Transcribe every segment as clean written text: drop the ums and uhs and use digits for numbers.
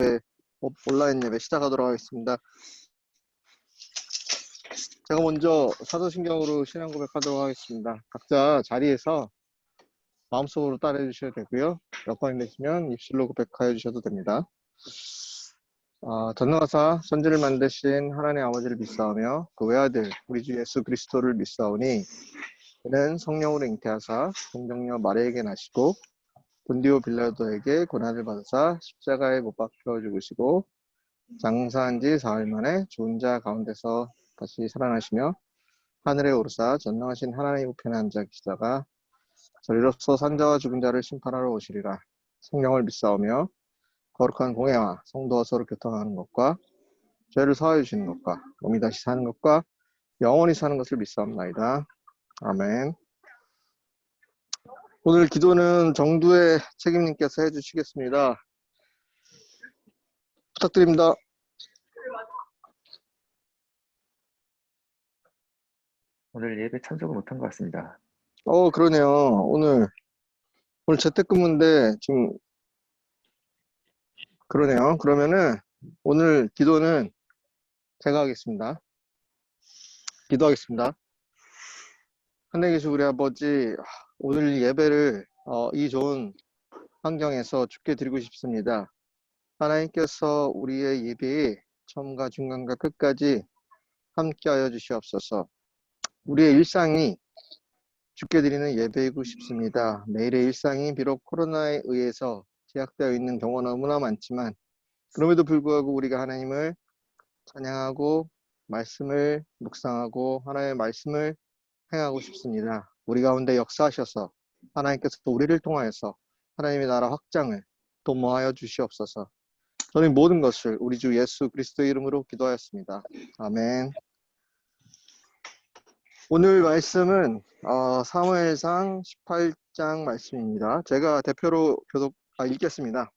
온라인 예배 시작하도록 하겠습니다. 제가 먼저 사도신경으로 신앙 고백하도록 하겠습니다. 각자 자리에서 마음속으로 따라해 주셔도 되고요. 여건이 되시면 입술로 고백하여 주셔도 됩니다. 전능하사 천지를 만드신 하나님 아버지를 믿사오며 그 외아들 우리 주 예수 그리스도를 믿사오니 그는 성령으로 잉태하사 동정녀 마리아에게 나시고 본디오 빌라도에게 고난을 받으사 십자가에 못 박혀 죽으시고 장사한 지 사흘 만에 죽은 자 가운데서 다시 살아나시며 하늘에 오르사 전능하신 하나님 우편에 앉아 계시다가 저리로서 산자와 죽은 자를 심판하러 오시리라. 성령을 믿사오며 거룩한 공회와 성도와 서로 교통하는 것과 죄를 사하여 주시는 것과 몸이 다시 사는 것과 영원히 사는 것을 믿사옵나이다. 아멘. 오늘 기도는 정두의 책임님께서 해주시겠습니다. 부탁드립니다. 오늘 예배 참석을 못한 것 같습니다. 그러네요. 오늘 재택근무인데 지금 그러네요. 그러면은 오늘 기도는 제가 하겠습니다. 기도하겠습니다. 하늘에 계신 우리 아버지, 오늘 예배를 이 좋은 환경에서 주께 드리고 싶습니다. 하나님께서 우리의 예배에 처음과 중간과 끝까지 함께하여 주시옵소서. 우리의 일상이 주께 드리는 예배이고 싶습니다. 매일의 일상이 비록 코로나에 의해서 제약되어 있는 경우가 너무나 많지만 그럼에도 불구하고 우리가 하나님을 찬양하고 말씀을 묵상하고 하나님의 말씀을 행하고 싶습니다. 우리 가운데 역사하셔서 하나님께서 우리를 통하여서 하나님의 나라 확장을 도모하여 주시옵소서. 저는 모든 것을 우리 주 예수 그리스도의 이름으로 기도하였습니다. 아멘. 오늘 말씀은 사무엘상 18장 말씀입니다. 제가 대표로 읽겠습니다.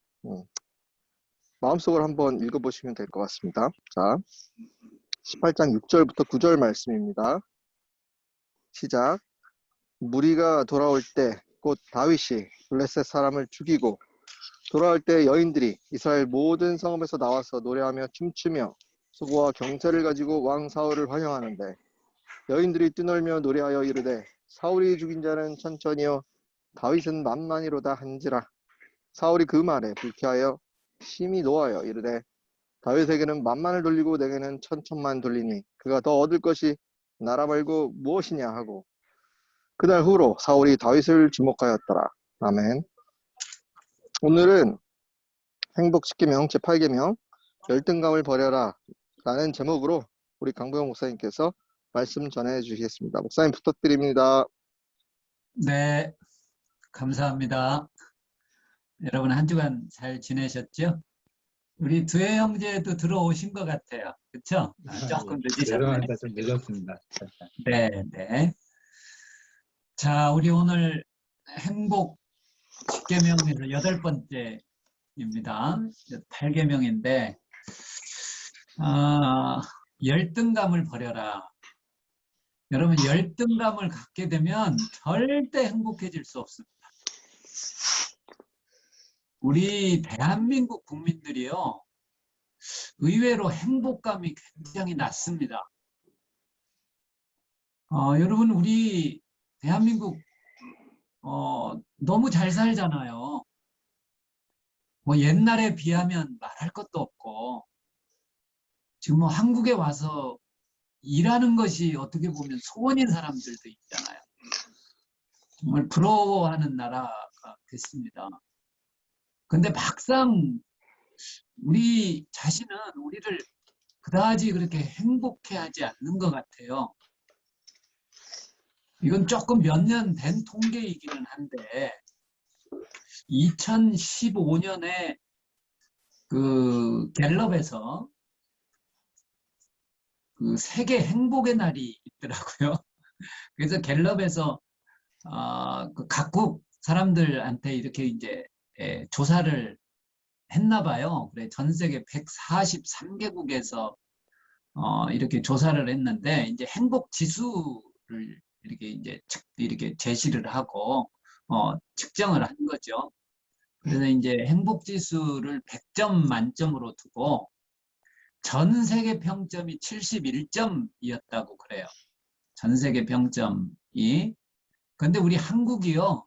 마음속으로 한번 읽어보시면 될 것 같습니다. 자, 18장 6절부터 9절 말씀입니다. 시작. 무리가 돌아올 때 곧 다윗이 블레셋 사람을 죽이고 돌아올 때 여인들이 이스라엘 모든 성읍에서 나와서 노래하며 춤추며 수고와 경찰을 가지고 왕 사울을 환영하는데 여인들이 뛰놀며 노래하여 이르되 사울이 죽인 자는 천천히요 다윗은 만만히로다 한지라. 사울이 그 말에 불쾌하여 심히 노하여 이르되 다윗에게는 만만을 돌리고 내게는 천천만 돌리니 그가 더 얻을 것이 나라 말고 무엇이냐 하고 그날 후로 사울이 다윗을 주목하였더라. 아멘. 오늘은 행복 10계명 제8계명 열등감을 버려라 라는 제목으로 우리 강보영 목사님께서 말씀 전해 주시겠습니다. 목사님 부탁드립니다. 네, 감사합니다. 여러분 한 주간 잘 지내셨죠? 우리 두혜 형제도 들어오신 것 같아요. 그렇죠? 조금 늦으셨네요. 죄송합니다. 좀 늦었습니다. 네, 네. 자, 우리 오늘 행복 10계명에서 8번째입니다. 8계명인데 열등감을 버려라. 여러분 열등감을 갖게 되면 절대 행복해질 수 없습니다. 우리 대한민국 국민들이요, 의외로 행복감이 굉장히 낮습니다. 여러분 우리 대한민국 너무 잘 살잖아요. 뭐 옛날에 비하면 말할 것도 없고 지금 뭐 한국에 와서 일하는 것이 어떻게 보면 소원인 사람들도 있잖아요. 정말 부러워하는 나라가 됐습니다. 근데 막상 우리 자신은 우리를 그다지 그렇게 행복해 하지 않는 것 같아요. 이건 조금 몇 년 된 통계이기는 한데 2015년에 그 갤럽에서 그 세계 행복의 날이 있더라고요. 그래서 갤럽에서 그 각국 사람들한테 이렇게 이제 조사를 했나 봐요. 그래 전 세계 143개국에서 이렇게 조사를 했는데 이제 행복 지수를 이렇게 제시를 하고 측정을 한 거죠. 그래서 이제 행복 지수를 100점 만점으로 두고 전 세계 평점이 71점이었다고 그래요. 전 세계 평점이. 근데 우리 한국이요.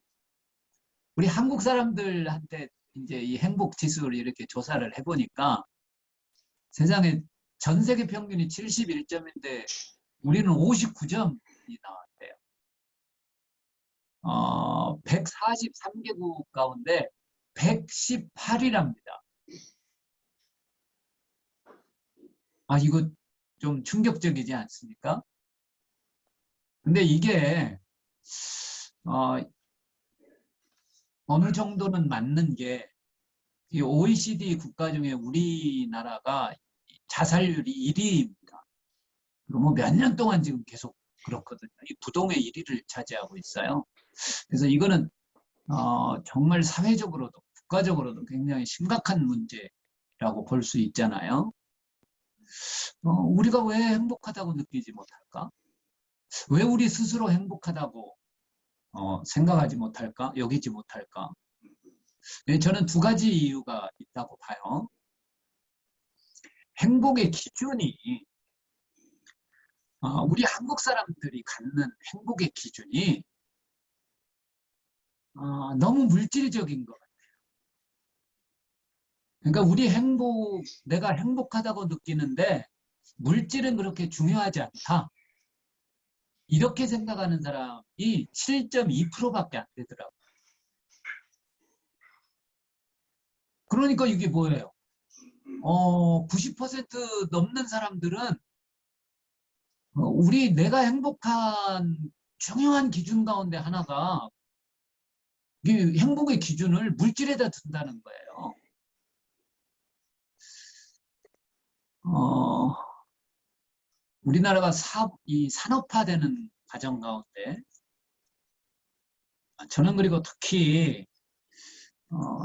우리 한국 사람들한테 이제 이 행복 지수를 이렇게 조사를 해보니까 세상에 전 세계 평균이 71점인데 우리는 59점이 나왔대요. 143개국 가운데 118위랍니다. 아, 이거 좀 충격적이지 않습니까? 근데 이게 어느 정도는 맞는 게 이 OECD 국가 중에 우리나라가 자살률이 1위입니다. 뭐 몇 년 동안 지금 계속 그렇거든요. 이 부동의 1위를 차지하고 있어요. 그래서 이거는 정말 사회적으로도 국가적으로도 굉장히 심각한 문제라고 볼 수 있잖아요. 우리가 왜 행복하다고 느끼지 못할까? 왜 우리 스스로 행복하다고 생각하지 못할까? 여기지 못할까? 네, 저는 두 가지 이유가 있다고 봐요. 행복의 기준이 우리 한국 사람들이 갖는 행복의 기준이 너무 물질적인 것 같아요. 그러니까 우리 내가 행복하다고 느끼는데 물질은 그렇게 중요하지 않다. 이렇게 생각하는 사람이 7.2%밖에 안 되더라고요. 그러니까 이게 뭐예요? 90% 넘는 사람들은 내가 행복한 중요한 기준 가운데 하나가 이 행복의 기준을 물질에다 둔다는 거예요. 우리나라가 이 산업화되는 과정 가운데 저는 그리고 특히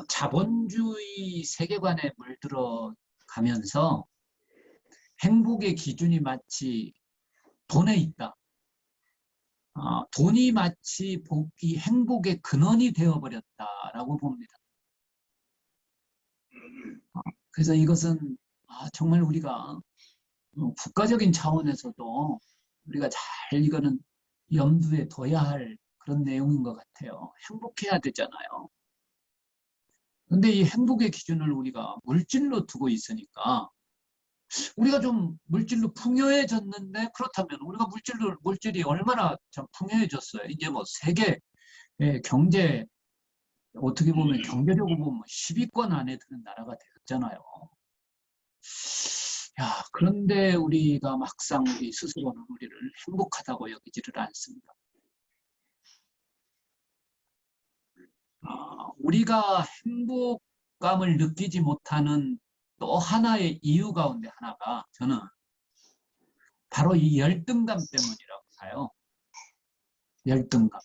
자본주의 세계관에 물들어 가면서 행복의 기준이 마치 돈에 있다. 돈이 마치 이 행복의 근원이 되어버렸다라고 봅니다. 그래서 이것은 정말 우리가 국가적인 차원에서도 우리가 잘 이거는 염두에 둬야 할 그런 내용인 것 같아요. 행복해야 되잖아요. 근데 이 행복의 기준을 우리가 물질로 두고 있으니까 우리가 좀 물질로 풍요해졌는데 그렇다면 우리가 물질이 얼마나 좀 풍요해졌어요. 이제 뭐 세계 경제 어떻게 보면 경제력으로 보면 10위권 안에 드는 나라가 되었잖아요. 야, 그런데 우리가 막상 우리 스스로는 우리를 행복하다고 여기지를 않습니다. 우리가 행복감을 느끼지 못하는 또 하나의 이유 가운데 하나가 저는 바로 이 열등감 때문이라고 봐요. 열등감.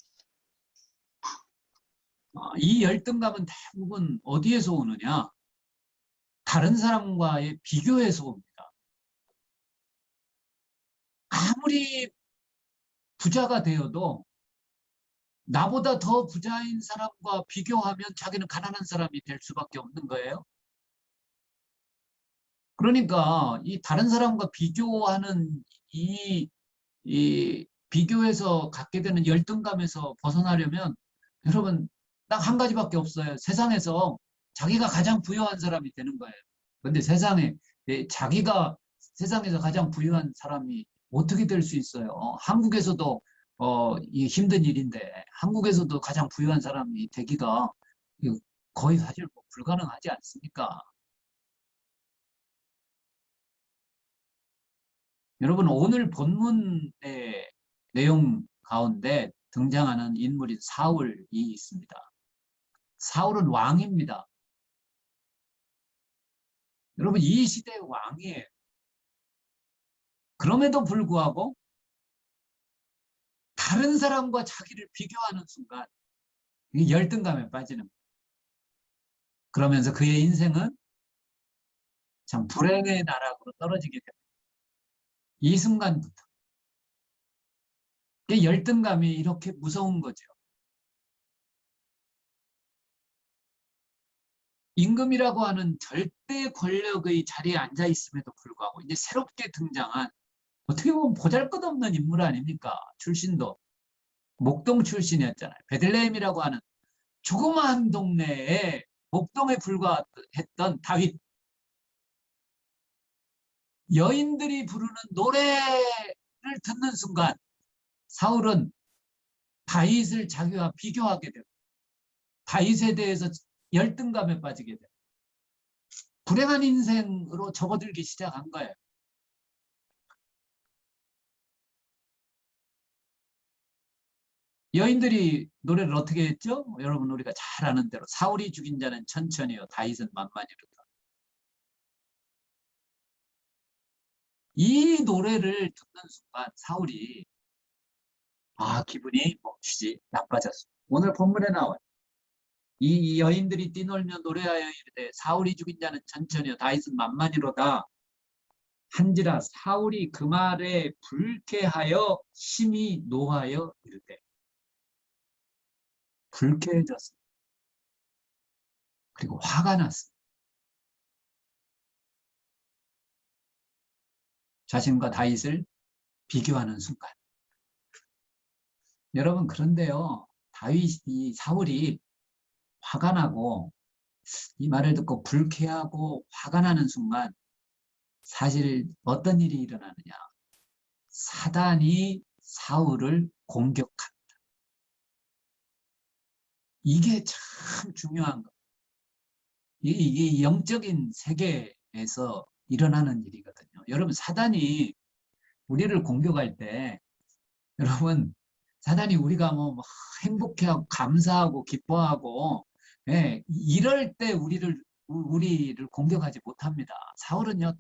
이 열등감은 대부분 어디에서 오느냐? 다른 사람과의 비교에서 옵니다. 아무리 부자가 되어도 나보다 더 부자인 사람과 비교하면 자기는 가난한 사람이 될 수밖에 없는 거예요. 그러니까 이 다른 사람과 비교하는 이 비교해서 갖게 되는 열등감에서 벗어나려면 여러분 딱 한 가지밖에 없어요. 세상에서 자기가 가장 부유한 사람이 되는 거예요. 근데 자기가 세상에서 가장 부유한 사람이 어떻게 될 수 있어요? 한국에서도 이게 힘든 일인데 한국에서도 가장 부유한 사람이 되기가 거의 사실 뭐 불가능하지 않습니까? 여러분 오늘 본문의 내용 가운데 등장하는 인물인 사울이 있습니다. 사울은 왕입니다. 여러분 이 시대의 왕이에요. 그럼에도 불구하고 다른 사람과 자기를 비교하는 순간 열등감에 빠지는 거예요. 그러면서 그의 인생은 참 불행의 나락으로 떨어지게 됩니다. 이 순간부터 열등감이 이렇게 무서운 거죠. 임금이라고 하는 절대 권력의 자리에 앉아 있음에도 불구하고 이제 새롭게 등장한 어떻게 보면 보잘것없는 인물 아닙니까? 출신도 목동 출신이었잖아요. 베들레헴이라고 하는 조그마한 동네에 목동에 불과했던 다윗. 여인들이 부르는 노래를 듣는 순간 사울은 다윗을 자기와 비교하게 되고 다윗에 대해서 열등감에 빠지게 되고 불행한 인생으로 접어들기 시작한 거예요. 여인들이 노래를 어떻게 했죠? 여러분 우리가 잘 아는 대로 사울이 죽인 자는 천천히요 다윗은 만만히로다. 이 노래를 듣는 순간 사울이 기분이 몹시 나빠졌어. 오늘 본문에 나와요. 이 여인들이 뛰놀며 노래하여 이르되 사울이 죽인 자는 천천히요 다윗은 만만히로다. 한지라 사울이 그 말에 불쾌하여 심히 노하여 이르되 불쾌해졌습니다. 그리고 화가 났습니다. 자신과 다윗을 비교하는 순간. 여러분 그런데요. 사울이 화가 나고 이 말을 듣고 불쾌하고 화가 나는 순간 사실 어떤 일이 일어나느냐. 사단이 사울을 공격합니다. 이게 참 중요한 거예요. 이게 영적인 세계에서 일어나는 일이거든요. 여러분 사단이 우리를 공격할 때 여러분 사단이 우리가 막 행복해하고 감사하고 기뻐하고 이럴 때 우리를 공격하지 못합니다. 사울은요 다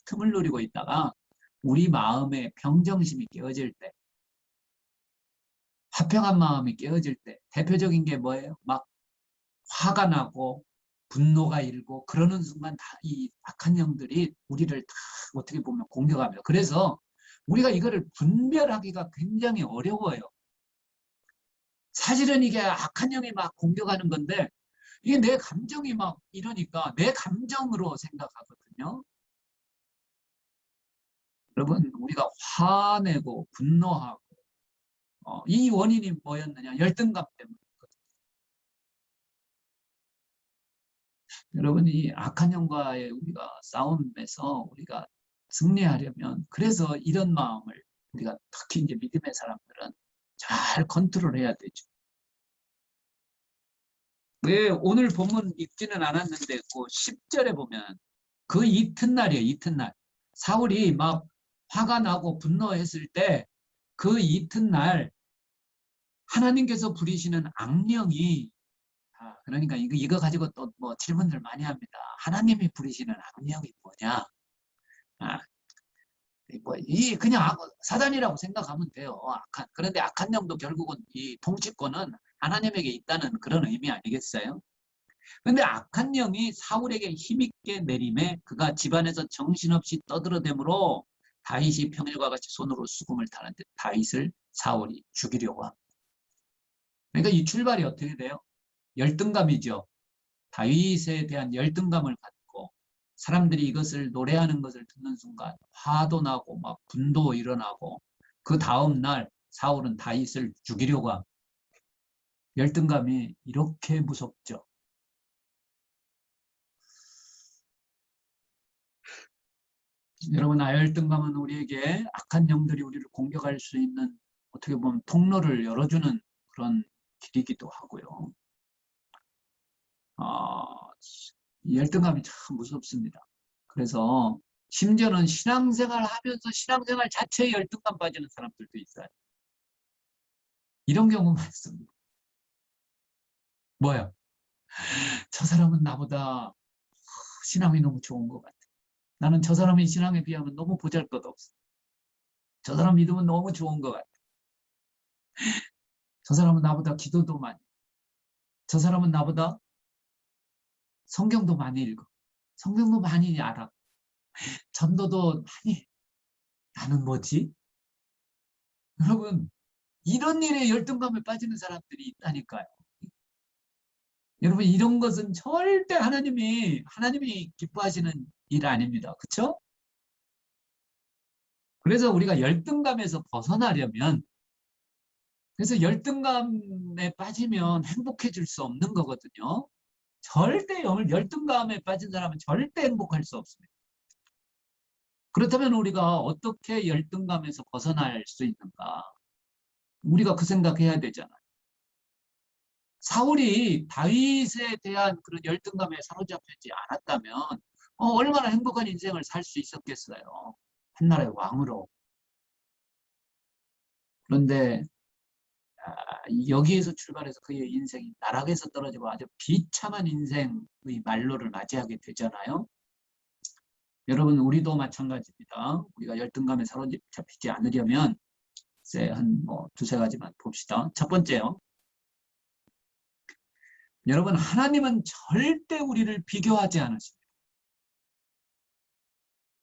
틈을 노리고 있다가 우리 마음의 평정심이 깨어질 때 화평한 마음이 깨어질 때 대표적인 게 뭐예요? 막 화가 나고 분노가 일고 그러는 순간 다 이 악한 영들이 우리를 다 어떻게 보면 공격합니다. 그래서 우리가 이거를 분별하기가 굉장히 어려워요. 사실은 이게 악한 영이 막 공격하는 건데 이게 내 감정이 막 이러니까 내 감정으로 생각하거든요. 여러분 우리가 화내고 분노하고 이 원인이 뭐였느냐? 열등감 때문에. 여러분 이 악한 영과의 우리가 싸움에서 우리가 승리하려면 그래서 이런 마음을 우리가 특히 이제 믿음의 사람들은 잘 컨트롤해야 되죠. 왜 오늘 본문 읽지는 않았는데 그 10절에 보면 그 이튿날이에요. 이튿날. 사울이 막 화가 나고 분노했을 때 그 이튿날 하나님께서 부리시는 악령이 그러니까 이거 가지고 또 뭐 질문들 많이 합니다. 하나님이 부리시는 악령이 뭐냐? 그냥 사단이라고 생각하면 돼요. 그런데 악한 영도 결국은 이 통치권은 하나님에게 있다는 그런 의미 아니겠어요? 근데 악한 영이 사울에게 힘있게 내림에 그가 집안에서 정신없이 떠들어대므로 다윗이 평일과 같이 손으로 수금을 타는데 다윗을 사울이 죽이려고 합니다. 그러니까 이 출발이 어떻게 돼요? 열등감이죠. 다윗에 대한 열등감을 갖고 사람들이 이것을 노래하는 것을 듣는 순간 화도 나고 막 분도 일어나고 그 다음 날 사울은 다윗을 죽이려고 합니다. 열등감이 이렇게 무섭죠. 여러분 열등감은 우리에게 악한 영들이 우리를 공격할 수 있는 어떻게 보면 통로를 열어주는 그런 길이기도 하고요. 열등감이 참 무섭습니다. 그래서 심지어는 신앙생활 하면서 신앙생활 자체에 열등감 빠지는 사람들도 있어요. 이런 경우 많습니다. 뭐야? 저 사람은 나보다 신앙이 너무 좋은 것 같아. 나는 저 사람의 신앙에 비하면 너무 보잘것없어. 저 사람 믿음은 너무 좋은 것 같아. 저 사람은 나보다 기도도 많이. 저 사람은 나보다 성경도 많이 읽어. 성경도 많이 알아. 전도도 많이. 나는 뭐지? 여러분 이런 일에 열등감에 빠지는 사람들이 있다니까요. 여러분, 이런 것은 절대 하나님이 기뻐하시는 일 아닙니다. 그렇죠? 그래서 우리가 열등감에서 벗어나려면, 그래서 열등감에 빠지면 행복해질 수 없는 거거든요. 절대 열등감에 빠진 사람은 절대 행복할 수 없습니다. 그렇다면 우리가 어떻게 열등감에서 벗어날 수 있는가? 우리가 그 생각해야 되잖아요. 사울이 다윗에 대한 그런 열등감에 사로잡히지 않았다면 얼마나 행복한 인생을 살 수 있었겠어요. 한나라의 왕으로. 그런데 여기에서 출발해서 그의 인생이 나락에서 떨어지고 아주 비참한 인생의 말로를 맞이하게 되잖아요. 여러분, 우리도 마찬가지입니다. 우리가 열등감에 사로잡히지 않으려면 한 두세 가지만 봅시다. 첫 번째요. 여러분, 하나님은 절대 우리를 비교하지 않으십니다.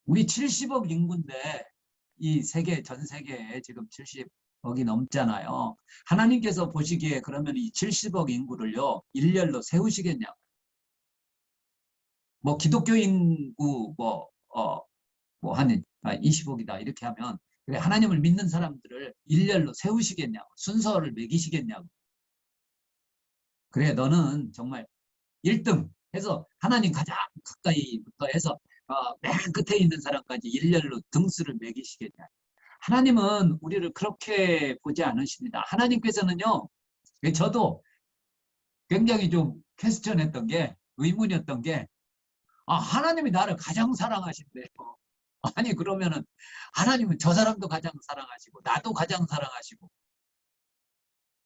우리 70억 인구인데 이 전 세계에 지금 70억이 넘잖아요. 하나님께서 보시기에 그러면 이 70억 인구를요, 일렬로 세우시겠냐고. 기독교 인구 한 20억이다 이렇게 하면 하나님을 믿는 사람들을 일렬로 세우시겠냐고, 순서를 매기시겠냐고. 그래, 너는 정말 1등 해서 하나님 가장 가까이부터 해서 맨 끝에 있는 사람까지 일렬로 등수를 매기시겠냐. 하나님은 우리를 그렇게 보지 않으십니다. 하나님께서는요, 저도 굉장히 좀 퀘스천했던 게, 의문이었던 게, 하나님이 나를 가장 사랑하신대요. 아니, 그러면은 하나님은 저 사람도 가장 사랑하시고 나도 가장 사랑하시고.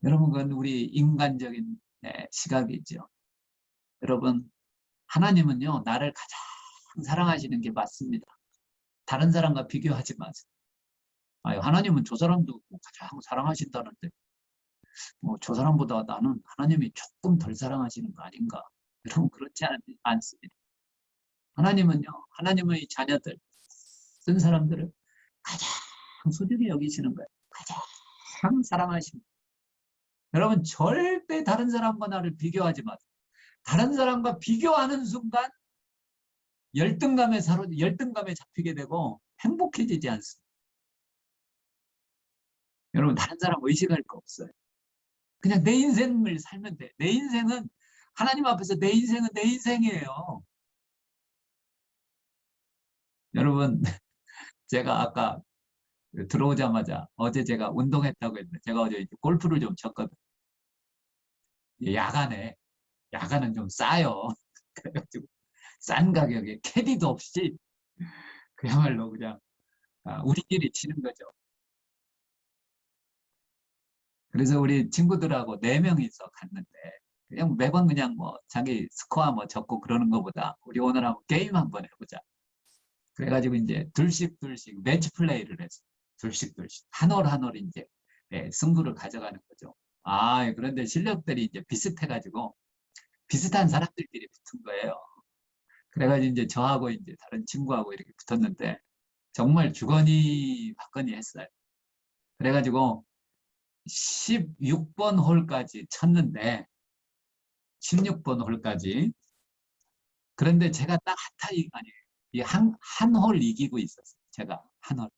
여러분, 그건 우리 인간적인 시각이죠. 여러분, 하나님은요, 나를 가장 사랑하시는 게 맞습니다. 다른 사람과 비교하지 마세요. 하나님은 저 사람도 가장 사랑하신다는데 저 사람보다 나는 하나님이 조금 덜 사랑하시는 거 아닌가? 여러분, 그렇지 않습니다. 하나님은요, 하나님의 자녀들, 쓴 사람들을 가장 소중히 여기시는 거예요. 가장 사랑하십니다. 여러분, 절대 다른 사람과 나를 비교하지 마세요. 다른 사람과 비교하는 순간 열등감에 잡히게 되고 행복해지지 않습니다. 여러분, 다른 사람 의식할 거 없어요. 그냥 내 인생을 살면 돼. 내 인생은 하나님 앞에서 내 인생은 내 인생이에요. 여러분, 제가 아까 들어오자마자 어제 제가 운동했다고 했는데 제가 어제 골프를 좀 쳤거든요. 야간은 좀 싸요. 그래가지고 싼 가격에 캐디도 없이 그야말로 그냥 우리끼리 치는 거죠. 그래서 우리 친구들하고 4명이서 갔는데 그냥 매번 그냥 자기 스코어 적고 그러는 것보다 우리 오늘 한번 게임 한번 해보자. 그래가지고 이제 둘씩 매치 플레이를 했어요. 둘씩 한 올 이제 승부를 가져가는 거죠. 그런데 실력들이 이제 비슷해가지고 비슷한 사람들끼리 붙은 거예요. 그래가지고 이제 저하고 이제 다른 친구하고 이렇게 붙었는데 정말 주거니 받거니 했어요. 그래가지고 16번 홀까지 쳤는데 16번 홀까지. 그런데 제가 딱 한 홀 이기고 있었어요. 제가 한 홀.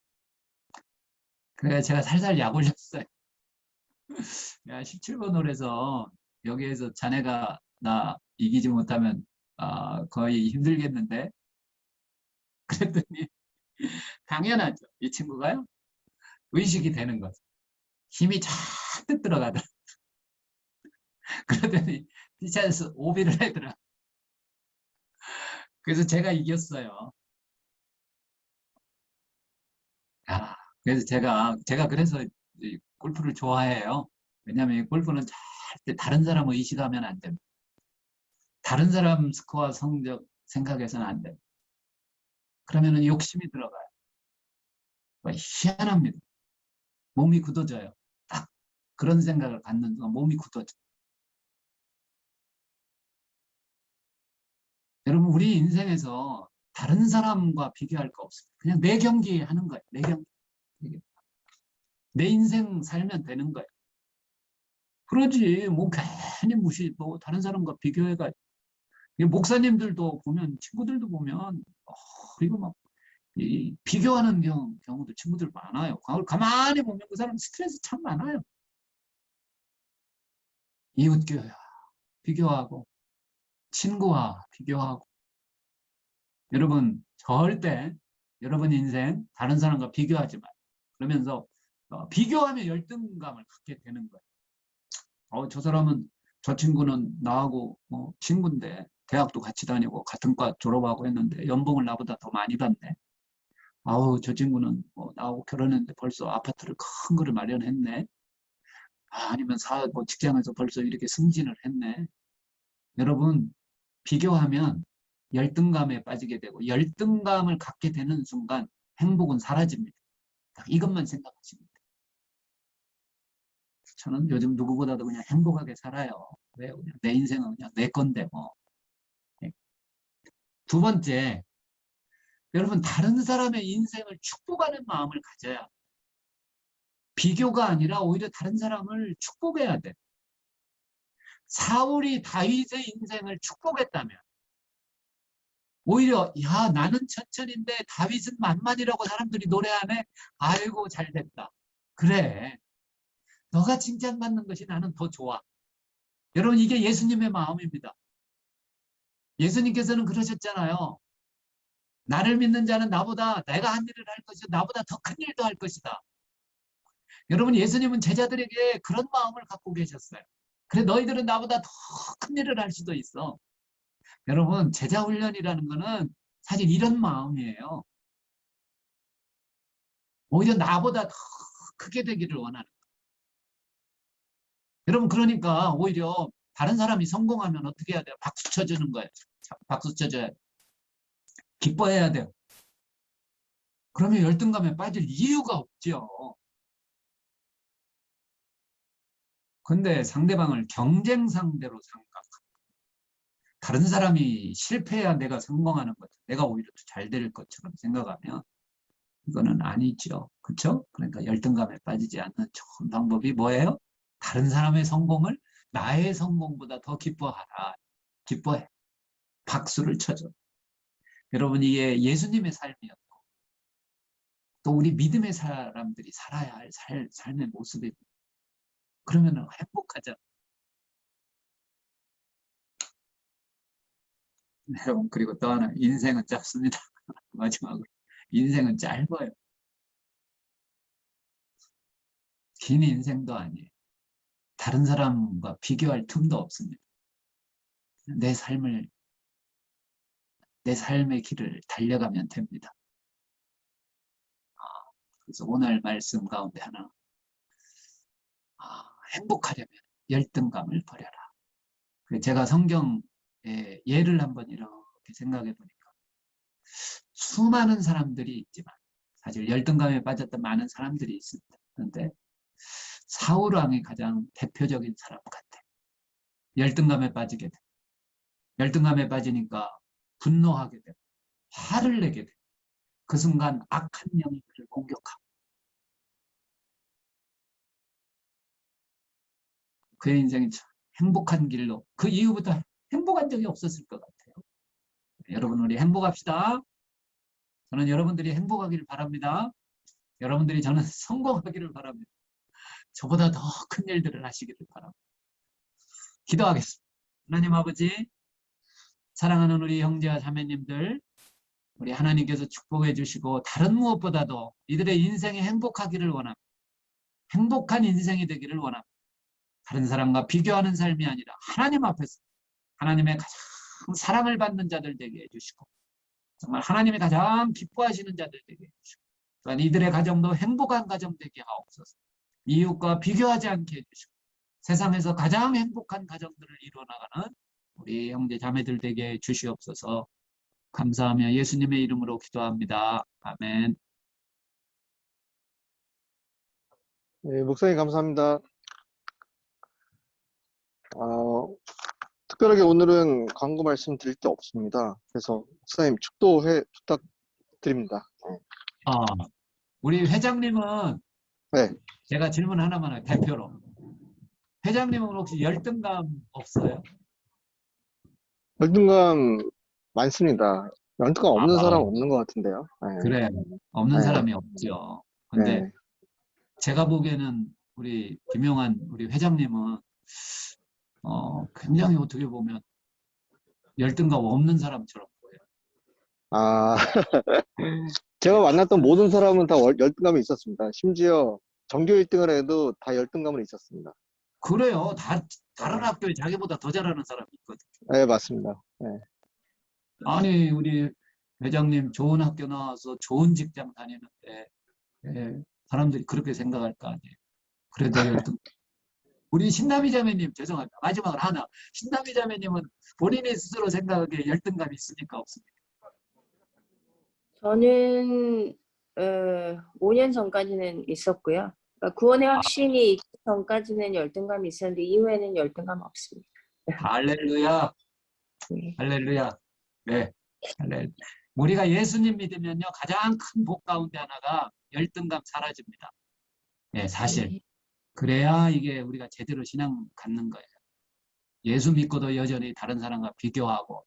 그래서 제가 살살 약 올렸어요. 야, 17번 홀에서 여기에서 자네가 나 이기지 못하면 거의 힘들겠는데. 그랬더니 당연하죠. 이 친구가요. 의식이 되는 거죠. 힘이 잔뜩 들어가더라. 그러더니 티샷에서 오비를 하더라. 그래서 제가 이겼어요. 그래서 제가 그래서 골프를 좋아해요. 왜냐하면 골프는 절대 다른 사람을 의식하면 안 됩니다. 다른 사람 스코어 성적 생각해서는 안 됩니다. 그러면 욕심이 들어가요. 희한합니다. 몸이 굳어져요. 딱 그런 생각을 갖는 순간 몸이 굳어져요. 여러분, 우리 인생에서 다른 사람과 비교할 거 없습니다. 그냥 내 경기 하는 거예요. 내 경기. 내 인생 살면 되는 거예요. 그러지. 뭐 괜히 뭐 다른 사람과 비교해가. 목사님들도 보면, 친구들도 보면, 이거 막, 비교하는 경우도 친구들 많아요. 가만히 보면 그 사람 스트레스 참 많아요. 이웃교회와 비교하고, 친구와 비교하고. 여러분, 절대 여러분 인생 다른 사람과 비교하지 마요. 그러면서 비교하면 열등감을 갖게 되는 거예요. 저 사람은, 저 친구는 나하고 친구인데 대학도 같이 다니고 같은 과 졸업하고 했는데 연봉을 나보다 더 많이 받네. 아우, 저 친구는 나하고 결혼했는데 벌써 아파트를 큰 거를 마련했네. 아니면 직장에서 벌써 이렇게 승진을 했네. 여러분, 비교하면 열등감에 빠지게 되고 열등감을 갖게 되는 순간 행복은 사라집니다. 딱 이것만 생각하시면 돼요. 저는 요즘 누구보다도 그냥 행복하게 살아요. 왜요? 그냥 내 인생은 그냥 내 건데 뭐. 네. 두 번째, 여러분 다른 사람의 인생을 축복하는 마음을 가져야, 비교가 아니라 오히려 다른 사람을 축복해야 돼. 사울이 다윗의 인생을 축복했다면 오히려 야, 나는 천천인데 다윗은 만만이라고 사람들이 노래하네. 아이고 잘됐다. 그래, 너가 칭찬받는 것이 나는 더 좋아. 여러분, 이게 예수님의 마음입니다. 예수님께서는 그러셨잖아요. 나를 믿는 자는 나보다, 내가 한 일을 할 것이다, 나보다 더 큰 일도 할 것이다. 여러분, 예수님은 제자들에게 그런 마음을 갖고 계셨어요. 그래, 너희들은 나보다 더 큰 일을 할 수도 있어. 여러분, 제자 훈련이라는 거는 사실 이런 마음이에요. 오히려 나보다 더 크게 되기를 원하는 거예요. 여러분, 그러니까 오히려 다른 사람이 성공하면 어떻게 해야 돼요? 박수 쳐주는 거예요. 박수 쳐줘야 돼요. 기뻐해야 돼요. 그러면 열등감에 빠질 이유가 없죠. 근데 상대방을 경쟁 상대로 생각합니다. 다른 사람이 실패해야 내가 성공하는 것, 내가 오히려 잘 될 것처럼 생각하면 이거는 아니죠. 그렇죠? 그러니까 열등감에 빠지지 않는 좋은 방법이 뭐예요? 다른 사람의 성공을 나의 성공보다 더 기뻐하라. 기뻐해. 박수를 쳐줘. 여러분, 이게 예수님의 삶이었고 또 우리 믿음의 사람들이 살아야 할 삶의 모습입니다. 그러면 행복하죠. 여러분, 그리고 또 하나, 인생은 짧습니다. 마지막으로, 인생은 짧아요. 긴 인생도 아니에요. 다른 사람과 비교할 틈도 없습니다. 내 삶의 길을 달려가면 됩니다. 그래서 오늘 말씀 가운데 하나, 행복하려면 열등감을 버려라. 제가 성경의 예를 한번 이렇게 생각해 보니까 수많은 사람들이 있지만 사실 열등감에 빠졌던 많은 사람들이 있습니다. 그런데 사울 왕이 가장 대표적인 사람 같아. 열등감에 빠지게 돼. 열등감에 빠지니까 분노하게 돼. 화를 내게 돼. 그 순간 악한 영이 그를 공격하고 그의 인생이 참 행복한 길로, 그 이후부터 행복한 적이 없었을 것 같아요. 여러분, 우리 행복합시다. 저는 여러분들이 행복하기를 바랍니다. 여러분들이 저는 성공하기를 바랍니다. 저보다 더 큰 일들을 하시기를 바랍니다. 기도하겠습니다. 하나님 아버지, 사랑하는 우리 형제와 자매님들, 우리 하나님께서 축복해 주시고 다른 무엇보다도 이들의 인생이 행복하기를 원합니다. 행복한 인생이 되기를 원합니다. 다른 사람과 비교하는 삶이 아니라 하나님 앞에서 하나님의 가장 사랑을 받는 자들 되게 해주시고 정말 하나님이 가장 기뻐하시는 자들 되게 해주시고 또한 이들의 가정도 행복한 가정 되게 하옵소서. 이웃과 비교하지 않게 해주시고 세상에서 가장 행복한 가정들을 이루어나가는 우리 형제 자매들 되게 주시옵소서. 감사하며 예수님의 이름으로 기도합니다. 아멘. 네, 목사님 감사합니다. 특별하게 오늘은 광고 말씀 드릴 게 없습니다. 그래서 목사님 축도해 부탁드립니다. 우리 회장님은 네, 제가 질문 하나만 해요. 대표로. 회장님은 혹시 열등감 없어요? 열등감 많습니다. 열등감 없는 아, 사람 없는 것 같은데요. 네, 그래. 없는 네, 사람이 없죠. 근데 네. 제가 보기에는 우리 김용환 우리 회장님은 굉장히 어떻게 보면 열등감 없는 사람처럼 보여요. 아, 제가 만났던 모든 사람은 다 열등감이 있었습니다. 심지어 전교 1등을 해도 다 열등감은 있었습니다. 그래요. 다른 네, 학교에 자기보다 더 잘하는 사람이 있거든. 네, 맞습니다. 네. 아니, 우리 회장님 좋은 학교 나와서 좋은 직장 다니는데, 예, 사람들이 그렇게 생각할 거 아니에요. 그래도 열등. 우리 신남이 자매님, 죄송합니다. 마지막으로 하나. 신남이 자매님은 본인이 스스로 생각하기에 열등감이 있습니까? 없습니까? 저는 5년 전까지는 있었고요. 그러니까 구원의 확신이 있기 전까지는 열등감이 있었는데 이후에는 열등감 없습니다. 할렐루야. 네. 할렐루야. 네. 할렐루야. 우리가 예수님 믿으면요, 가장 큰 복 가운데 하나가 열등감 사라집니다. 네, 사실. 네. 그래야 이게 우리가 제대로 신앙 갖는 거예요. 예수 믿고도 여전히 다른 사람과 비교하고,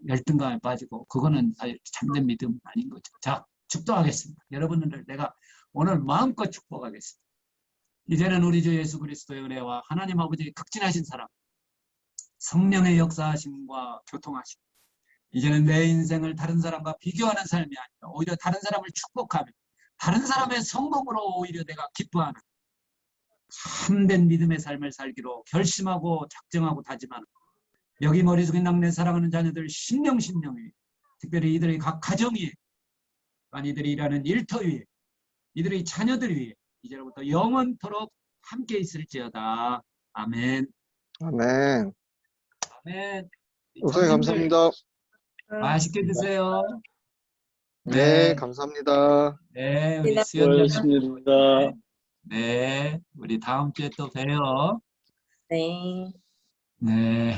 열등감에 빠지고, 그거는 사실 참된 믿음 아닌 거죠. 자, 축도하겠습니다. 여러분들 내가 오늘 마음껏 축복하겠습니다. 이제는 우리 주 예수 그리스도의 은혜와 하나님 아버지의 극진하신 사랑, 성령의 역사하심과 교통하심, 이제는 내 인생을 다른 사람과 비교하는 삶이 아니라 오히려 다른 사람을 축복하며 다른 사람의 성공으로 오히려 내가 기뻐하는 참된 믿음의 삶을 살기로 결심하고 작정하고 다짐하는 여기 머리 숙인 내 사랑하는 자녀들 신령이 특별히 이들의 각 가정 위에 또한 이들이 일하는 일터 위에 이들의 자녀들 위에 이제로부터 영원토록 함께 있을지어다. 아멘. 아멘. 아멘. 우선히 점심들 감사합니다. 맛있게 드세요. 네, 감사합니다. 네, 우리 감사합니다. 수연자매. 수고하셨습니다. 네, 우리 다음 주에 또 봬요. 네. 네.